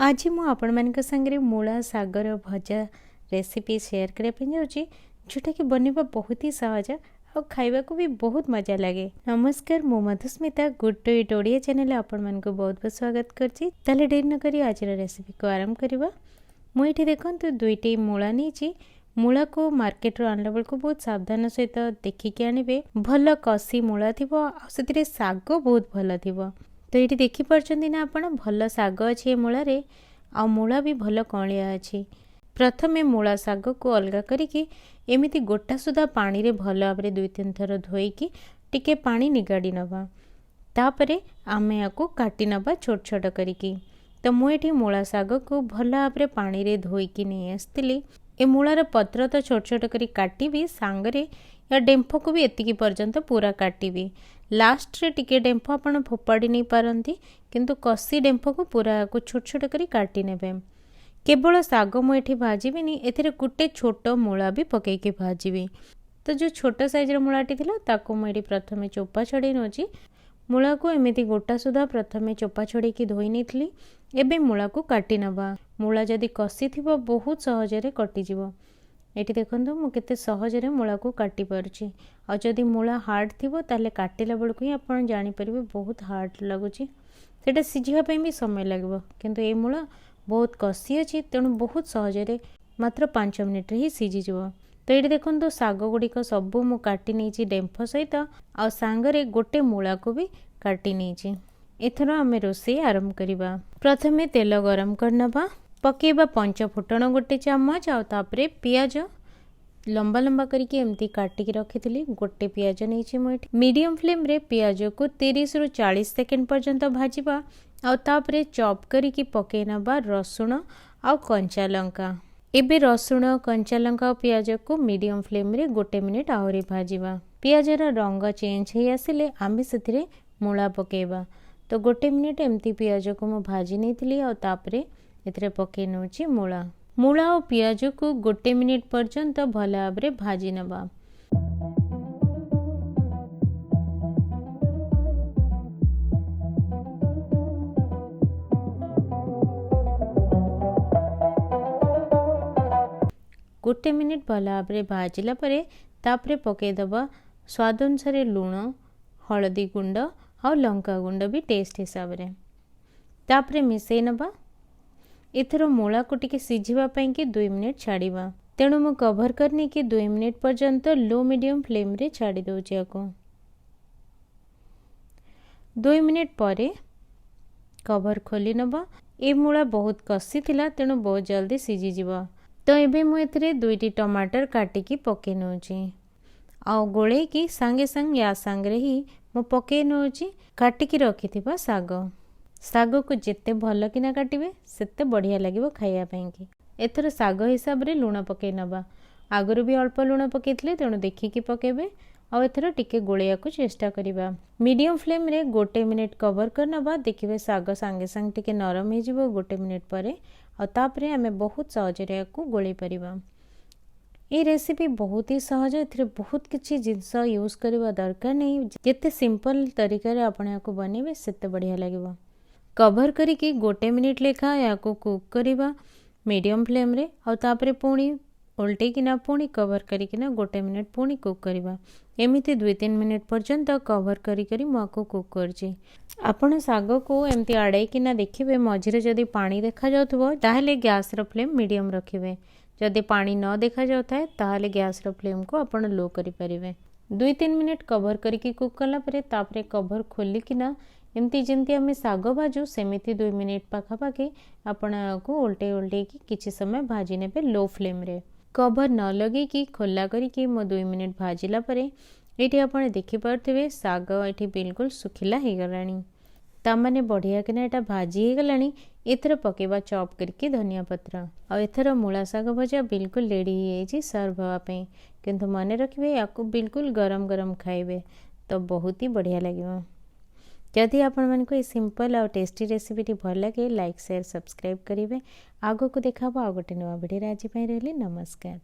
आज मु आपण मानक संगे मूला सागर भजा रेसिपी शेयर करने जाऊँगी जोटा कि बनवा बहुत ही सहज और खाइबा को भी बहुत मजा लगे। नमस्कार, मु मधुस्मिता गुड टू इट ओडिया चैनल आपण मानक बहुत बहुत स्वागत करछि। ताले डेरी न करी आज रेसिपी को आरंभ करबा। मु एठी देखंतु दुईटी मूला नीची। मूला को मार्केट रो आनला बेल को बहुत सावधान सहित देखिके आनिबे। भल कसी मूला थिबो आ सेतिरे साग बहुत भल थिबो। तो ये देखिपी ना आप भल साग अच्छे मूलार आ मूला भी भल कलिया अच्छी। प्रथमे मूला साग को अलग करिकी एमिति गोटा सुधा पानी रे भल भाव दुई तीन थर धोईकी टिके पानी निगाड़ी नवा। तापरे आमे याको काटी नवा छोट छोट करिकी। तो मुझे मूला साग को भल भाव पानी रे धोईकी नहीं आसती। ए मूलार पत्र तो छोट छोट करी काटिबी सांगरे या डेम्फ को भी एतिकी पर्यंत पूरा काटिबी। लास्ट रे टिके डेम्फ आपण फोपाड़ी नहीं पारंती किंतु कसी डेम्फ को पूरा को छोट छोट करी काटी नेबे। केवल साग मु एठी भाजीबिनी, एथिरे गुटे छोट मूला भी पकेइके भाजीबी। तो जो छोट साइज रो मूलाटी थिला ताको मु एठी प्रथमे चोपा छडे नोची। मूला को एमिति गोटा सुधा प्रथमे चोपा छडेकी धोई नेथली। एबे मूला को काटी नबा। मूला जदी कसी थिबो बहुत सहजरे कटि जिवो। एठी देखंतु मु केते सहजरे मूला को काटी परछि। आ जदी मूला हार्ड थिबो ताले काटिला बेलको ही आपण जानि परिबे बहुत हार्ड लागुछि। सेटा सिझिया पई भी समय लागबो किंतु ए मूला बहुत कसी अछि तेणु बहुत सहजरे मात्र 5 मिनिट रे ही सिझि जिवो। तो ये देखो साग गुड़िक सबू मु काटी नहीं डेम्फ सहित आ सांगरे गोटे मूला को भी काटी नहीं। एथर आमे रोषे आरंभ करबा। प्रथमे तेल गरम करनबा, पकेबा 5 फुटण गोटे चम्मच आ तापरे पियाज लंबा लंबा करके एमती काटिकी रखी गोटे पियाज नहीं मुझे। मीडियम फ्लेम रे पियाज को 30 रु 40 सेकेंड पर्यंत भाजवा आ तापरे चॉप करिकी पके नबा रसुण आ कंचा लंका। एबे रसुण कंचा लंका और पियाज को मीडियम फ्लेम रे गोटे मिनिट आहरी भाजवा। पियाजर रंग चेंज हो आसिले आमे सेथिरे मूला पकेबा। तो गोटे मिनिट एमती पियाज को मु भाजी नहीं आ तापरे एथिरे पके नउची मूला। मूला और पियाज को गोटे मिनिट पर्यंत भल भाव भाजी नबा। गोटे मिनिट भल भाव भाजिला परे तापरे पकेदबा स्वाद अनुसार लुण, हलदी गुंड और लंका गुंड भी टेस्ट हिसाब रे। तापरे मिसई नबा। एथर मूला को टिके सिझिबा पई कि 2 मिनिट छाड़ीबा। तेणु मु कवर करनी कि 2 मिनिट पर्यंत लो मीडियम फ्लेम रे छाड़ी दउची याको। 2 मिनिट परे कवर खोली नबा। ए मूला बहुत कसी थिला तेणु बहुत जल्दी सिझी जिवो। तो एबे मु एथरे 2टी टमाटर काटिकी पके नउची आ गोळे की संगे संग या संगरे ही मु पके नउची काटिकी रखिथिबा साग। साग को जिते भल किना काटिबे सेते बढ़िया लागिबो खाइया पई की। एथर साग हिसाब रे लुण पके नबा। आगरु भी अल्प लुण पकेइतले तेणु देखिकी पकेबे आ एथर टिके गोळिया को चेष्टा करिबा। मीडियम फ्लेम रे गोटे मिनिट कवर करनबा। देखिबे साग संगे संग टिके नरम हे जिवो गोटे मिनिट परे आ तापरे आमे बहुत सहजरे याकू गोळी परिबा। ये रेसिपी बहुत ही सहज। एथिरे बहुत किछि जिंस यूज करबा दरकार नहीं। जेते सिंपल तरीका रे आपण याकू बनेबे सेते बढ़िया लागिबो। कवर करिकी गोटे मिनिट लेखा याकू कुक करिबा मीडियम फ्लेम रे आ तापरे पुणी उल्टे किना पुणी कवर करिकिना गोटे मिनिट पुणी कुक करिबा। एमिति 2-3 मिनिट पर्यंत कवर करी करी मुआको कुक करछि। आपण साग को एमती आड़े किना देखिबे मझिरे जदी पानी देखा जाउथबो ताहेले गैस रो फ्लेम मीडियम रखिबे। जदी पानी न देखा जाउथाय ताहेले गैस रो फ्लेम को आपण लो करि परिबे। 2-3 मिनिट कवर करिकी कुक कला परे तापरे कवर खोली किना एमती जेमती आमे साग भाजू सेमिति 2 मिनिट पाखापाखि आपण को उल्टे उल्टे की किछि समय भाजी नेबे लो फ्लेम रे। कवर न लगे कि खोला करिकी मो 2 मिनिट भाजिला परे एठी आपण देखि परथिबे साग एठी बिल्कुल सुखिला हे गलानी। तामाने बढ़िया किना एटा भाजी हे गलानी। एथर पकेबा चॉप करके धनिया पत्र आ एथर मूला साग भजा बिल्कुल रेडी हे जी सर्व हवा पई। किंतु माने रखिबे याको बिल्कुल गरम गरम खाइबे तो बहुत ही बढ़िया लागिबो। जदि आपण मानको ए सिंपल और टेस्टी रेसिपी भल लगे लाइक शेयर सब्सक्राइब करेंगे। आगो को देखा आ गोटे नुआ वीडियो आज रहली। नमस्कार।